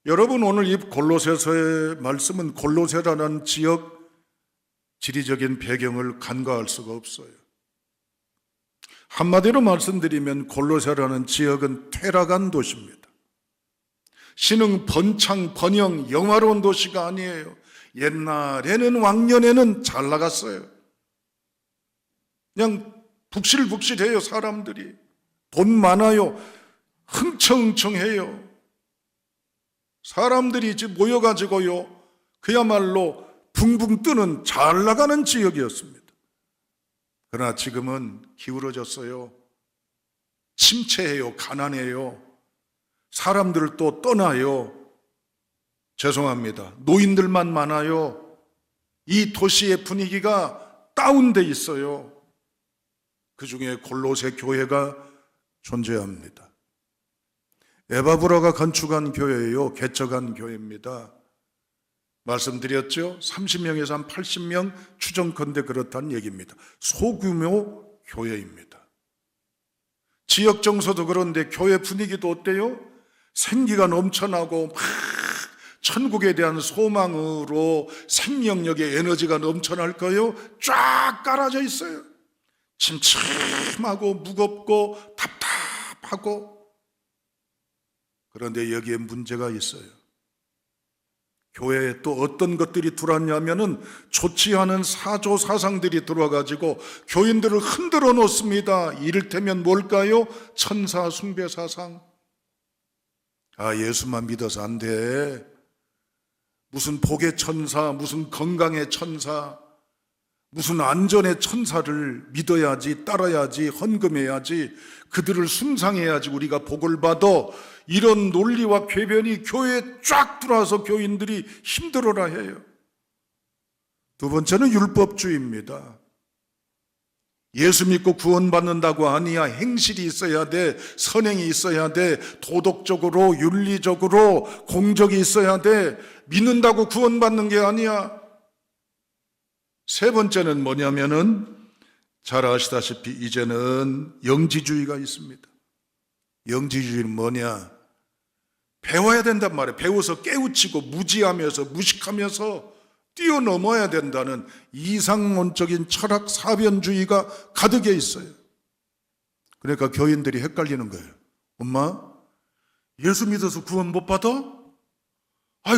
여러분, 오늘 이 골로새서의 말씀은 골로새라는 지역 지리적인 배경을 간과할 수가 없어요. 한마디로 말씀드리면 골로새라는 지역은 퇴락한 도시입니다. 신흥, 번창, 번영, 영화로운 도시가 아니에요. 옛날에는, 왕년에는 잘 나갔어요. 그냥 북실북실해요. 사람들이 돈 많아요. 흥청흥청해요. 사람들이 이제 모여가지고요, 그야말로 붕붕 뜨는 잘 나가는 지역이었습니다. 그러나 지금은 기울어졌어요. 침체해요. 가난해요. 사람들을 또 떠나요. 죄송합니다. 노인들만 많아요. 이 도시의 분위기가 다운돼 있어요. 그 중에 골로새 교회가 존재합니다. 에바브라가 건축한 교회예요. 개척한 교회입니다. 말씀드렸죠? 30명에서 한 80명 추정컨대 그렇다는 얘기입니다. 소규모 교회입니다. 지역 정서도 그런데 교회 분위기도 어때요? 생기가 넘쳐나고 막 천국에 대한 소망으로 생명력의 에너지가 넘쳐날 거예요. 쫙 깔아져 있어요. 침침하고 무겁고 답답하고. 그런데 여기에 문제가 있어요. 교회에 또 어떤 것들이 들어왔냐면은 좋지 않은 사조사상들이 들어와가지고 교인들을 흔들어 놓습니다. 이를테면 뭘까요? 천사 숭배 사상. 예수만 믿어서 안 돼. 무슨 복의 천사, 무슨 건강의 천사, 무슨 안전의 천사를 믿어야지, 따라야지, 헌금해야지, 그들을 숭상해야지 우리가 복을 받아. 이런 논리와 궤변이 교회에 쫙 들어와서 교인들이 힘들어라 해요. 두 번째는 율법주의입니다. 예수 믿고 구원받는다고 아니야. 행실이 있어야 돼. 선행이 있어야 돼. 도덕적으로, 윤리적으로 공적이 있어야 돼. 믿는다고 구원받는 게 아니야. 세 번째는 뭐냐면은 잘 아시다시피 이제는 영지주의가 있습니다. 영지주의는 뭐냐? 배워야 된단 말이에요. 배워서 깨우치고 무지하면서 무식하면서 뛰어넘어야 된다는 이상론적인 철학 사변주의가 가득해 있어요. 그러니까 교인들이 헷갈리는 거예요. 엄마, 예수 믿어서 구원 못 받아?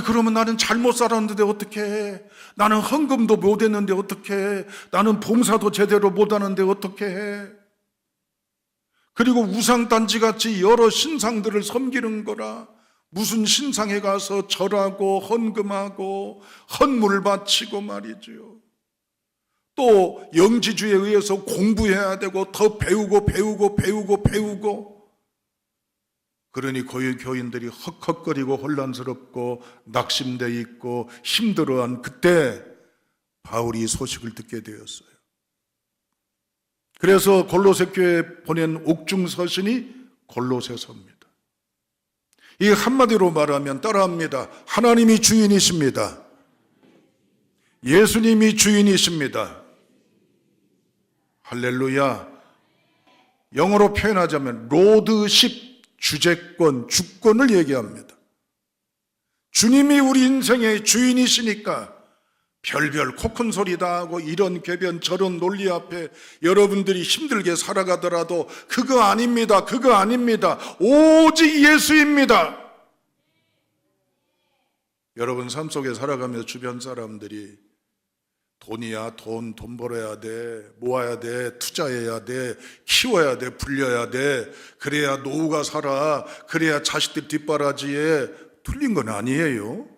그러면 나는 잘못 살았는데 어떻게 해? 나는 헌금도 못 했는데 어떻게 해? 나는 봉사도 제대로 못 하는데 어떻게 해? 그리고 우상단지같이 여러 신상들을 섬기는 거라. 무슨 신상에 가서 절하고 헌금하고 헌물 바치고 말이죠. 또 영지주의에 의해서 공부해야 되고 더 배우고. 그러니 교인들이 헉헉거리고 혼란스럽고 낙심되어 있고 힘들어한 그때 바울이 소식을 듣게 되었어요. 그래서 골로새 교회에 보낸 옥중서신이 골로새서입니다. 이 한마디로 말하면 따라합니다. 하나님이 주인이십니다. 예수님이 주인이십니다. 할렐루야. 영어로 표현하자면 로드십, 주재권, 주권을 얘기합니다. 주님이 우리 인생의 주인이시니까 별별 코큰 소리 다 하고 이런 궤변 저런 논리 앞에 여러분들이 힘들게 살아가더라도 그거 아닙니다. 그거 아닙니다. 오직 예수입니다. 여러분 삶 속에 살아가면서 주변 사람들이 돈이야, 돈 벌어야 돼, 모아야 돼, 투자해야 돼, 키워야 돼, 불려야 돼, 그래야 노후가 살아, 그래야 자식들 뒷바라지에. 틀린 건 아니에요.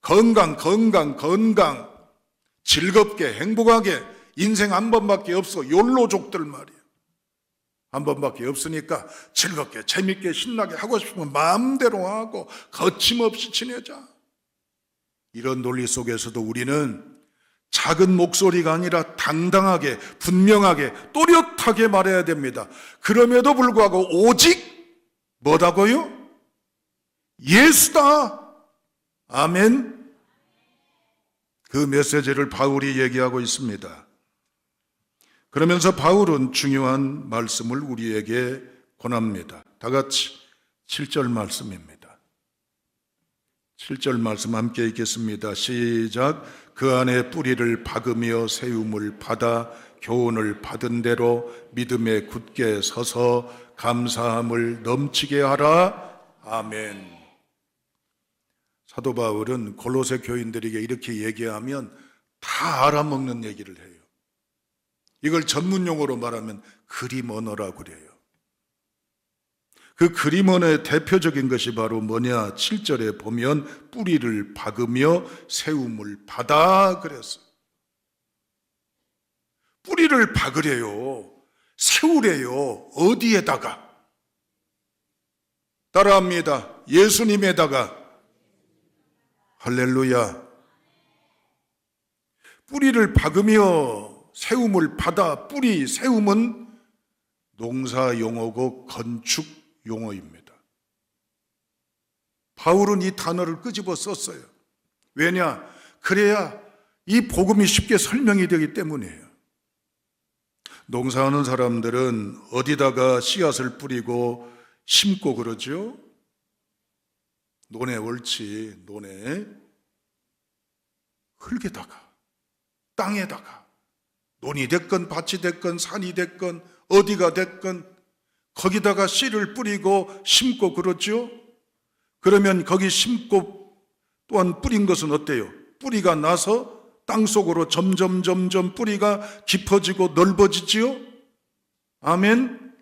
건강, 즐겁게, 행복하게. 인생 한 번밖에 없어. 욜로족들 말이에요. 한 번밖에 없으니까 즐겁게, 재밌게, 신나게 하고 싶으면 마음대로 하고 거침없이 지내자. 이런 논리 속에서도 우리는 작은 목소리가 아니라 당당하게, 분명하게, 또렷하게 말해야 됩니다. 그럼에도 불구하고 오직 뭐다고요? 예수다. 아멘. 그 메시지를 바울이 얘기하고 있습니다. 그러면서 바울은 중요한 말씀을 우리에게 권합니다. 다 같이 7절 말씀입니다. 7절 말씀 함께 읽겠습니다. 시작. 그 안에 뿌리를 박으며 세움을 받아 교훈을 받은 대로 믿음에 굳게 서서 감사함을 넘치게 하라. 아멘. 사도 바울은 골로새 교인들에게 이렇게 얘기하면 다 알아먹는 얘기를 해요. 이걸 전문 용어로 말하면 그림 언어라고 그래요. 그 그림 언어의 대표적인 것이 바로 뭐냐? 7절에 보면 뿌리를 박으며 세움을 받아 그랬어요. 뿌리를 박으래요. 세우래요. 어디에다가? 따라합니다. 예수님에다가. 할렐루야. 뿌리를 박으며 세움을 받아. 뿌리, 세움은 농사 용어고 건축 용어입니다. 바울은 이 단어를 끄집어 썼어요. 왜냐? 그래야 이 복음이 쉽게 설명이 되기 때문이에요. 농사하는 사람들은 어디다가 씨앗을 뿌리고 심고 그러죠? 논에 옳지, 논에 흙에다가, 땅에다가, 논이 됐건 밭이 됐건 산이 됐건 어디가 됐건 거기다가 씨를 뿌리고 심고 그러죠? 그러면 거기 심고 또한 뿌린 것은 어때요? 뿌리가 나서 땅속으로 점점 뿌리가 깊어지고 넓어지지요? 아멘?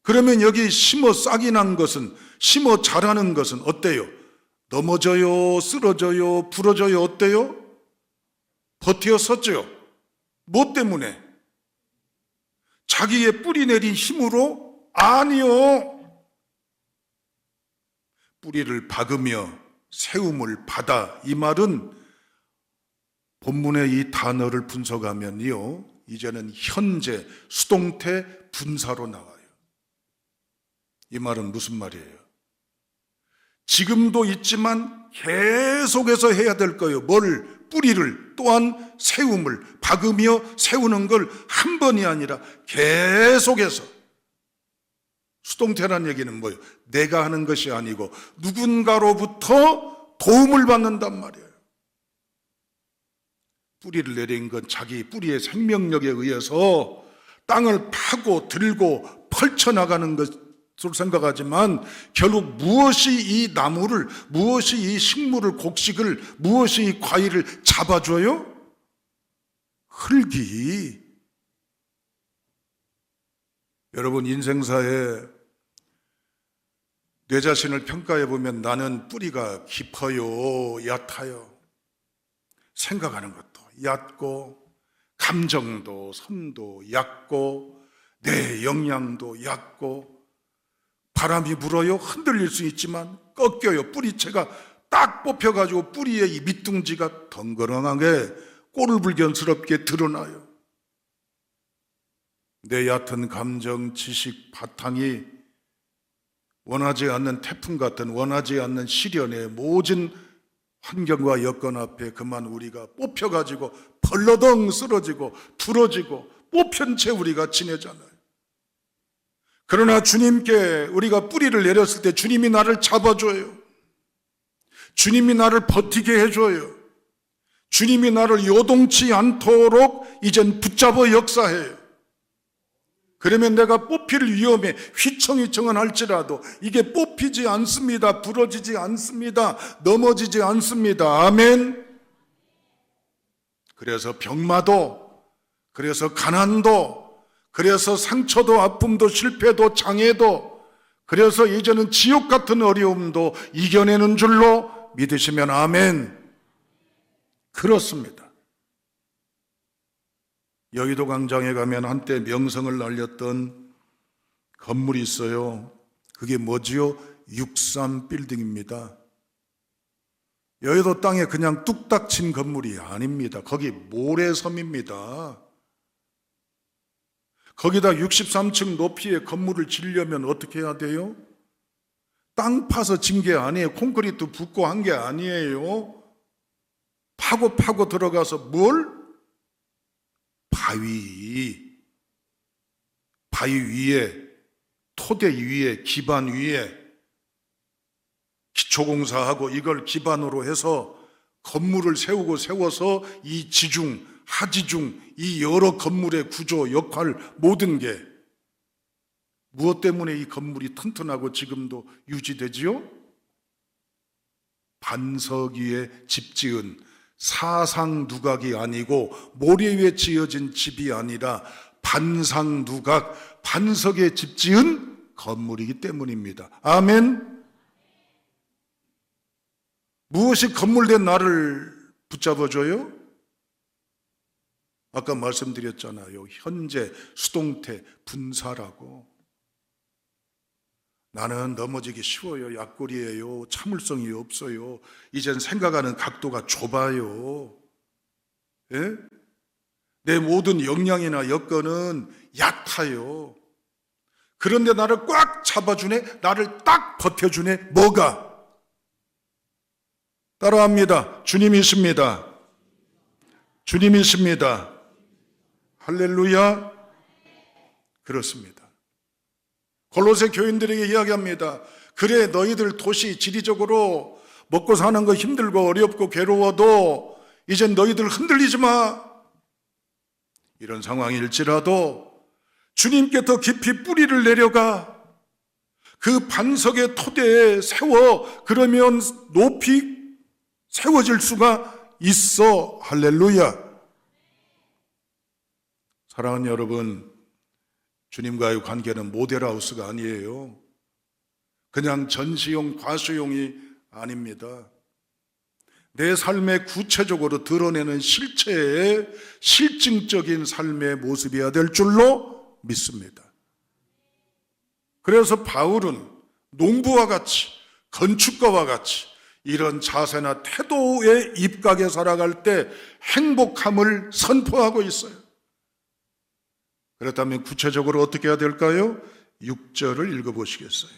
그러면 여기 심어 싹이 난 것은, 심어 자라는 것은 어때요? 넘어져요? 쓰러져요? 부러져요? 어때요? 버티어 섰죠? 뭐 때문에? 자기의 뿌리 내린 힘으로? 아니요. 뿌리를 박으며 세움을 받아. 이 말은 본문의 이 단어를 분석하면요, 이제는 현재 수동태 분사로 나와요. 이 말은 무슨 말이에요? 지금도 있지만 계속해서 해야 될 거예요. 뭘? 뿌리를, 또한 세움을, 박으며 세우는 걸 한 번이 아니라 계속해서. 수동태란 얘기는 뭐예요? 내가 하는 것이 아니고 누군가로부터 도움을 받는단 말이에요. 뿌리를 내린 건 자기 뿌리의 생명력에 의해서 땅을 파고 들고 펼쳐나가는 것을 생각하지만 결국 무엇이 이 나무를, 무엇이 이 식물을, 곡식을, 무엇이 이 과일을 잡아줘요? 흙이. 여러분, 인생사에 내 자신을 평가해 보면 나는 뿌리가 깊어요, 얕아요? 생각하는 것도 얕고, 감정도, 손도 얕고, 내 역량도 얕고, 바람이 불어요, 흔들릴 수 있지만 꺾여요. 뿌리채가 딱 뽑혀가지고 뿌리의 이 밑둥지가 덩그러하게 꼴불견스럽게 드러나요. 내 얕은 감정, 지식 바탕이 원하지 않는 태풍 같은, 원하지 않는 시련의 모진 환경과 여건 앞에 그만 우리가 뽑혀가지고 벌러덩 쓰러지고 부러지고 뽑힌 채 우리가 지내잖아요. 그러나 주님께 우리가 뿌리를 내렸을 때 주님이 나를 잡아줘요. 주님이 나를 버티게 해줘요. 주님이 나를 요동치 않도록 이젠 붙잡아 역사해요. 그러면 내가 뽑힐 위험에 휘청휘청은 할지라도 이게 뽑히지 않습니다. 부러지지 않습니다. 넘어지지 않습니다. 아멘. 그래서 병마도, 그래서 가난도, 그래서 상처도, 아픔도, 실패도, 장애도, 그래서 이제는 지옥 같은 어려움도 이겨내는 줄로 믿으시면 아멘. 그렇습니다. 여의도 광장에 가면 한때 명성을 날렸던 건물이 있어요. 그게 뭐지요? 63빌딩입니다. 여의도 땅에 그냥 뚝딱 친 건물이 아닙니다. 거기 모래섬입니다. 거기다 63층 높이의 건물을 지으려면 어떻게 해야 돼요? 땅 파서 진 게 아니에요. 콘크리트 붓고 한 게 아니에요. 파고 들어가서 뭘? 바위 위에, 토대 위에, 기반 위에, 기초공사하고 이걸 기반으로 해서 건물을 세워서 이 지중, 하지중, 이 여러 건물의 구조, 역할, 모든 게 무엇 때문에 이 건물이 튼튼하고 지금도 유지되지요? 반석 위에 집 지은 사상 누각이 아니고 모래 위에 지어진 집이 아니라 반상 누각, 반석에 집 지은 건물이기 때문입니다. 아멘. 무엇이 건물된 나를 붙잡아줘요? 아까 말씀드렸잖아요. 현재, 수동태, 분사라고. 나는 넘어지기 쉬워요. 약골이에요. 참을성이 없어요. 이젠 생각하는 각도가 좁아요. 예? 내 모든 역량이나 여건은 얕아요. 그런데 나를 꽉 잡아주네, 나를 딱 버텨주네. 뭐가? 따라합니다. 주님이십니다. 주님이십니다. 할렐루야. 그렇습니다. 골로새 교인들에게 이야기합니다. 그래, 너희들 도시 지리적으로 먹고 사는 거 힘들고 어렵고 괴로워도 이젠 너희들 흔들리지 마. 이런 상황일지라도 주님께 더 깊이 뿌리를 내려가 그 반석의 토대에 세워. 그러면 높이 세워질 수가 있어. 할렐루야. 사랑하는 여러분, 주님과의 관계는 모델하우스가 아니에요. 그냥 전시용, 과수용이 아닙니다. 내 삶에 구체적으로 드러내는 실체의 실증적인 삶의 모습이어야 될 줄로 믿습니다. 그래서 바울은 농부와 같이, 건축가와 같이 이런 자세나 태도의 입각에 살아갈 때 행복함을 선포하고 있어요. 그렇다면 구체적으로 어떻게 해야 될까요? 6절을 읽어보시겠어요?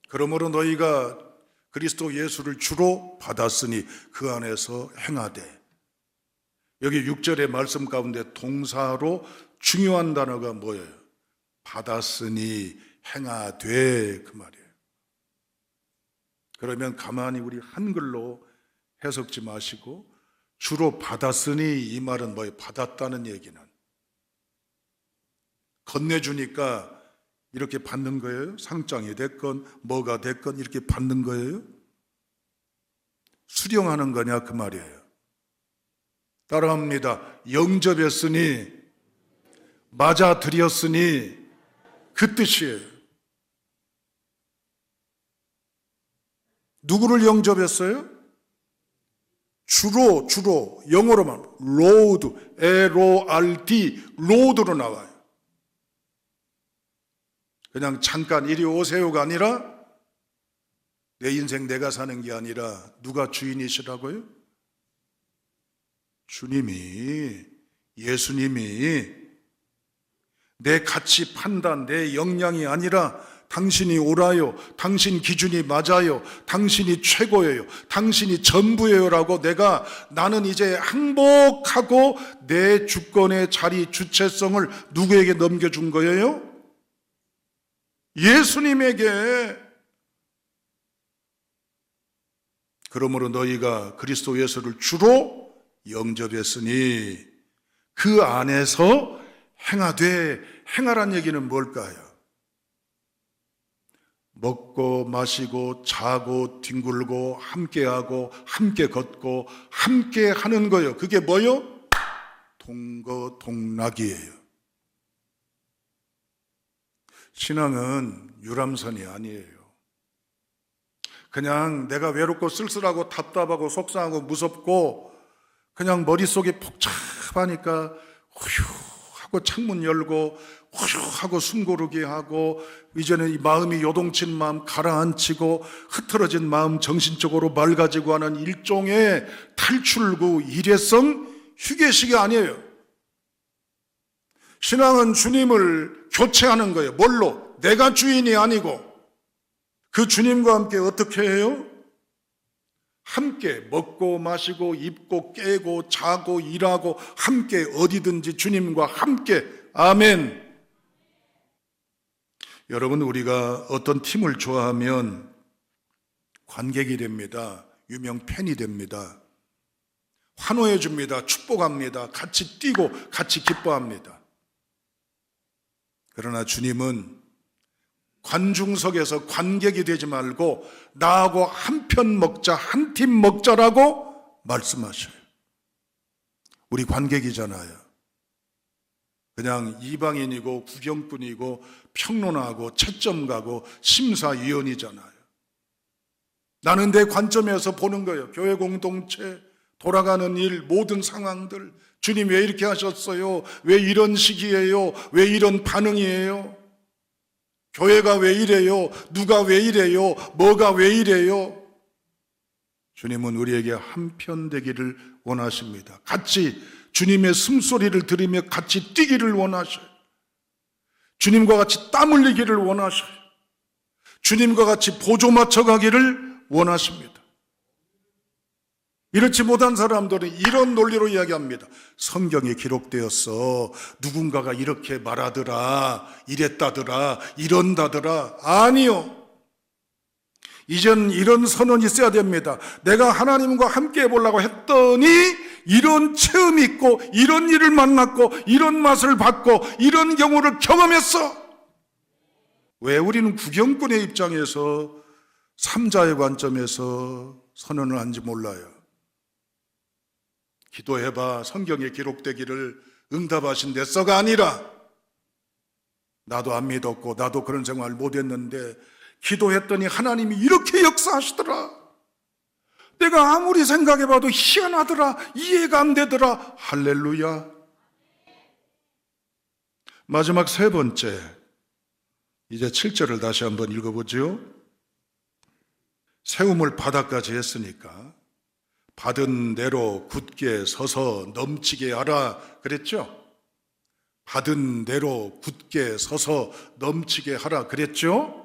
그러므로 너희가 그리스도 예수를 주로 받았으니 그 안에서 행하되. 여기 6절의 말씀 가운데 동사로 중요한 단어가 뭐예요? 받았으니 행하되, 그 말이에요. 그러면 가만히 우리 한글로 해석지 마시고 주로 받았으니, 이 말은 뭐예요? 받았다는 얘기는 건네주니까 이렇게 받는 거예요? 상장이 됐건 뭐가 됐건 이렇게 받는 거예요? 수령하는 거냐, 그 말이에요. 따라합니다. 영접했으니, 맞아들였으니, 그 뜻이에요. 누구를 영접했어요? 주로 영어로만 로드, LORD, 로드로 나와요. 그냥 잠깐 이리 오세요가 아니라 내 인생 내가 사는 게 아니라 누가 주인이시라고요? 주님이, 예수님이. 내 가치 판단, 내 역량이 아니라 당신이 옳아요, 당신 기준이 맞아요, 당신이 최고예요, 당신이 전부예요 라고 나는 이제 항복하고 내 주권의 자리, 주체성을 누구에게 넘겨준 거예요? 예수님에게. 그러므로 너희가 그리스도 예수를 주로 영접했으니 그 안에서 행하되. 행하란 얘기는 뭘까요? 먹고 마시고 자고 뒹굴고 함께하고 함께 걷고 함께 하는 거예요. 그게 뭐요? 동거동락이에요. 신앙은 유람선이 아니에요. 그냥 내가 외롭고 쓸쓸하고 답답하고 속상하고 무섭고 그냥 머릿속이 복잡하니까 후휴 하고 창문 열고 후휴 하고 숨 고르게 하고 이제는 이 마음이 요동친 마음 가라앉히고 흐트러진 마음 정신적으로 맑아지고 하는 일종의 탈출구, 일회성 휴게식이 아니에요. 신앙은 주님을 교체하는 거예요. 뭘로? 내가 주인이 아니고 그 주님과 함께 어떻게 해요? 함께 먹고 마시고 입고 깨고 자고 일하고 함께 어디든지 주님과 함께. 아멘. 여러분, 우리가 어떤 팀을 좋아하면 관객이 됩니다. 유명 팬이 됩니다. 환호해 줍니다. 축복합니다. 같이 뛰고 같이 기뻐합니다. 그러나 주님은 관중석에서 관객이 되지 말고 나하고 한 편 먹자, 한 팀 먹자라고 말씀하셔요. 우리 관객이잖아요. 그냥 이방인이고 구경꾼이고 평론하고 채점 가고 심사위원이잖아요. 나는 내 관점에서 보는 거예요. 교회 공동체, 돌아가는 일, 모든 상황들. 주님 왜 이렇게 하셨어요? 왜 이런 시기예요? 왜 이런 반응이에요? 교회가 왜 이래요? 누가 왜 이래요? 뭐가 왜 이래요? 주님은 우리에게 한편 되기를 원하십니다. 같이 주님의 숨소리를 들으며 같이 뛰기를 원하셔요. 주님과 같이 땀 흘리기를 원하셔요. 주님과 같이 보조 맞춰가기를 원하십니다. 이렇지 못한 사람들은 이런 논리로 이야기합니다. 성경에 기록되었어. 누군가가 이렇게 말하더라, 이랬다더라, 이런다더라. 아니요. 이젠 이런 선언이 있어야 됩니다. 내가 하나님과 함께 해보려고 했더니 이런 체험이 있고 이런 일을 만났고 이런 맛을 받고 이런 경우를 경험했어. 왜 우리는 구경꾼의 입장에서 삼자의 관점에서 선언을 한지 몰라요. 기도해봐 성경에 기록되기를 응답하신 데서가 아니라 나도 안 믿었고 나도 그런 생활 못했는데 기도했더니 하나님이 이렇게 역사하시더라. 내가 아무리 생각해봐도 희한하더라. 이해가 안 되더라. 할렐루야. 마지막 세 번째, 이제 7절을 다시 한번 읽어보죠. 세움을 바닥까지 했으니까 받은 대로 굳게 서서 넘치게 하라 그랬죠. 받은 대로 굳게 서서 넘치게 하라 그랬죠.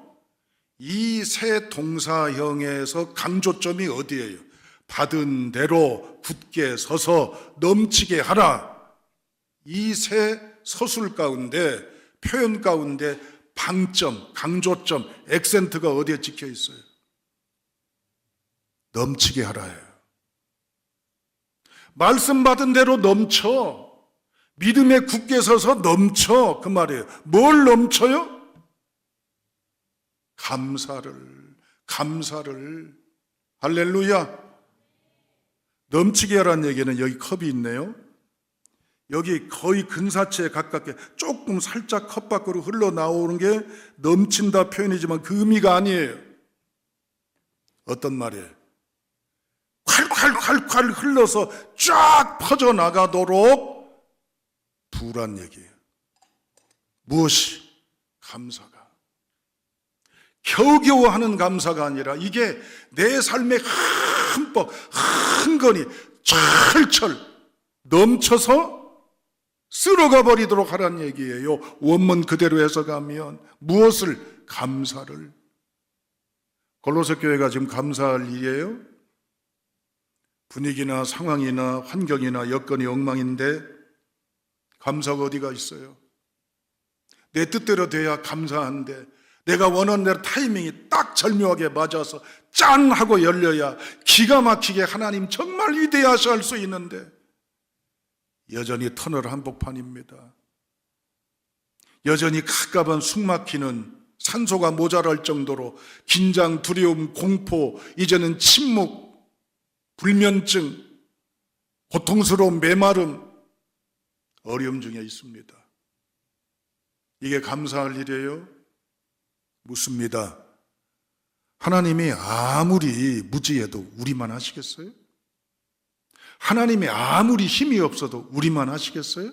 이 세 동사형에서 강조점이 어디예요? 받은 대로 굳게 서서 넘치게 하라. 이 세 서술 가운데, 표현 가운데 방점, 강조점, 액센트가 어디에 찍혀 있어요? 넘치게 하라예요. 말씀 받은 대로 넘쳐. 믿음에 굳게 서서 넘쳐. 그 말이에요. 뭘 넘쳐요? 감사를. 할렐루야. 넘치게 하라는 얘기는 여기 컵이 있네요. 여기 거의 근사체에 가깝게 조금 살짝 컵 밖으로 흘러나오는 게 넘친다 표현이지만 그 의미가 아니에요. 어떤 말이에요? 콸콸콸콸 흘러서 쫙 퍼져나가도록 부란 얘기예요. 무엇이? 감사가. 겨우겨우 하는 감사가 아니라 이게 내 삶에 흠뻑, 흥건히 철철 넘쳐서 쓸어가 버리도록 하라는 얘기예요. 원문 그대로 해석하면 무엇을? 감사를. 골로새 교회가 지금 감사할 일이에요. 분위기나 상황이나 환경이나 여건이 엉망인데 감사가 어디가 있어요? 내 뜻대로 돼야 감사한데 내가 원하는 대로 타이밍이 딱 절묘하게 맞아서 짠 하고 열려야 기가 막히게 하나님 정말 위대하셔 할 수 있는데 여전히 터널 한복판입니다. 여전히 갑갑한 숨막히는 산소가 모자랄 정도로 긴장, 두려움, 공포, 이제는 침묵, 불면증, 고통스러운 메마름, 어려움 중에 있습니다. 이게 감사할 일이에요? 묻습니다. 하나님이 아무리 무지해도 우리만 하시겠어요? 하나님이 아무리 힘이 없어도 우리만 하시겠어요?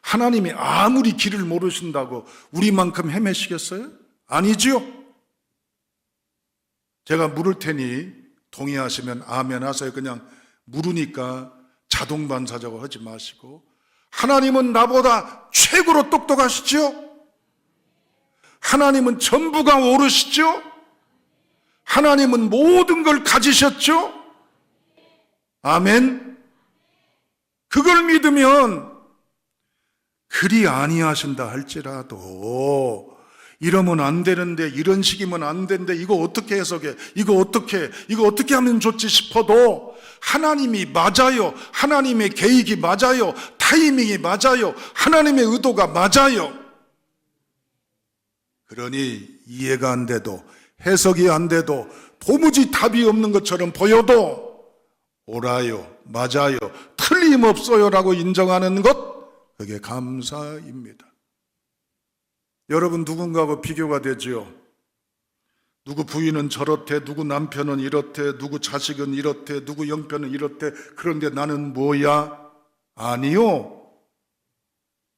하나님이 아무리 길을 모르신다고 우리만큼 헤매시겠어요? 아니지요? 제가 물을 테니 동의하시면 아멘 하세요. 그냥 물으니까 자동 반사적으로 하지 마시고 하나님은 나보다 최고로 똑똑하시죠? 하나님은 전부가 오르시죠? 하나님은 모든 걸 가지셨죠? 아멘. 그걸 믿으면 그리 아니하신다 할지라도 이러면 안 되는데, 이런 식이면 안 되는데, 이거 어떻게 해석해? 이거 어떻게 하면 좋지 싶어도 하나님이 맞아요. 하나님의 계획이 맞아요. 타이밍이 맞아요. 하나님의 의도가 맞아요. 그러니 이해가 안 돼도, 해석이 안 돼도, 도무지 답이 없는 것처럼 보여도 옳아요, 맞아요, 틀림없어요 라고 인정하는 것, 그게 감사입니다. 여러분, 누군가하고 비교가 되지요. 누구 부인은 저렇대, 누구 남편은 이렇대, 누구 자식은 이렇대, 누구 형편은 이렇대. 그런데 나는 뭐야? 아니요.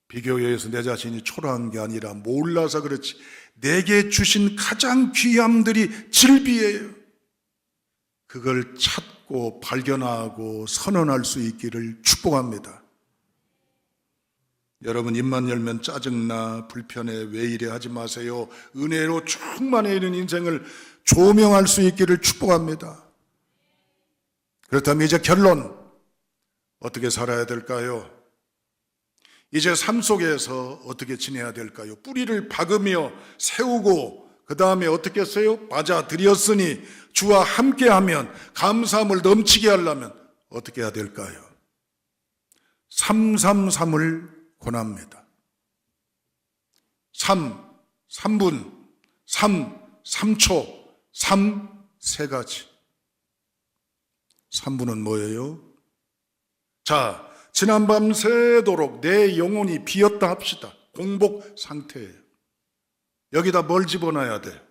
비교에 의해서 내 자신이 초라한 게 아니라 몰라서 그렇지, 내게 주신 가장 귀함들이 질비해요. 그걸 찾고 발견하고 선언할 수 있기를 축복합니다. 여러분, 입만 열면 짜증나, 불편해, 왜 이래 하지 마세요. 은혜로 충만해 있는 인생을 조명할 수 있기를 축복합니다. 그렇다면 이제 결론, 어떻게 살아야 될까요? 이제 삶 속에서 어떻게 지내야 될까요? 뿌리를 박으며 세우고, 그 다음에 어떻게 했어요? 맞아들였으니 주와 함께하면, 감사함을 넘치게 하려면 어떻게 해야 될까요? 333을 권합니다. 3분, 3초, 3 가지. 3분은 뭐예요? 자, 지난밤 새도록 내 영혼이 비었다 합시다. 공복 상태예요. 여기다 뭘 집어넣어야 돼?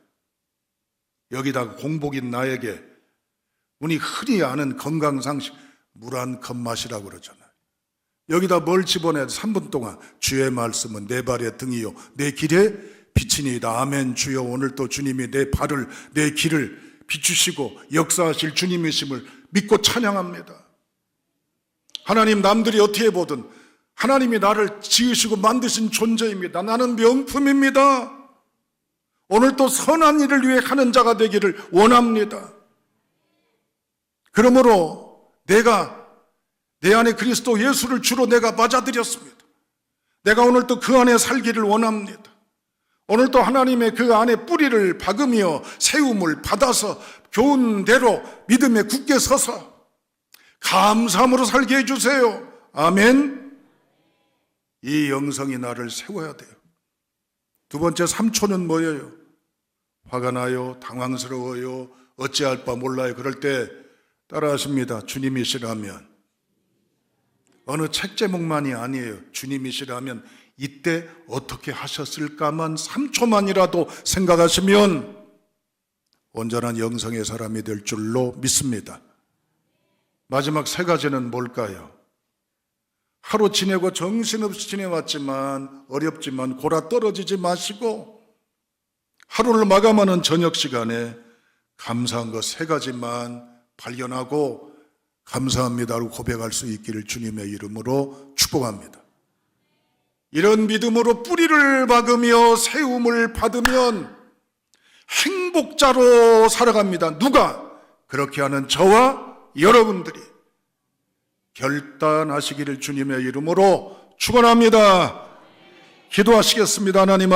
여기다 공복인 나에게 우리 흔히 아는 건강상식, 물 한 컵 마시라고 그러잖아요. 여기다 뭘 집어넣어야 돼? 3분 동안 주의 말씀은 내 발의 등이요 내 길에 빛이니이다. 아멘. 주여, 오늘 또 주님이 내 발을, 내 길을 비추시고 역사하실 주님이심을 믿고 찬양합니다. 하나님, 남들이 어떻게 보든 하나님이 나를 지으시고 만드신 존재입니다. 나는 명품입니다. 오늘 또 선한 일을 위해 하는 자가 되기를 원합니다. 그러므로 내가 내 안에 그리스도 예수를 주로 내가 맞아들였습니다. 내가 오늘 또 그 안에 살기를 원합니다. 오늘 또 하나님의 그 안에 뿌리를 박으며 세움을 받아서 교훈대로 믿음에 굳게 서서 감사함으로 살게 해주세요. 아멘. 이 영성이 나를 세워야 돼요. 두 번째, 3초는 뭐예요? 화가 나요, 당황스러워요, 어찌할 바 몰라요. 그럴 때 따라하십니다. 주님이시라면. 어느 책 제목만이 아니에요. 주님이시라면 이때 어떻게 하셨을까만 3초만이라도 생각하시면 온전한 영성의 사람이 될 줄로 믿습니다. 마지막 3가지는 뭘까요? 하루 지내고 정신없이 지내왔지만, 어렵지만 골아 떨어지지 마시고 하루를 마감하는 저녁 시간에 감사한 것 3가지만 발견하고 감사합니다로 고백할 수 있기를 주님의 이름으로 축복합니다. 이런 믿음으로 뿌리를 박으며 세움을 받으면 행복자로 살아갑니다. 누가? 그렇게 하는 저와 여러분들이 결단하시기를 주님의 이름으로 축원합니다. 기도하시겠습니다. 하나님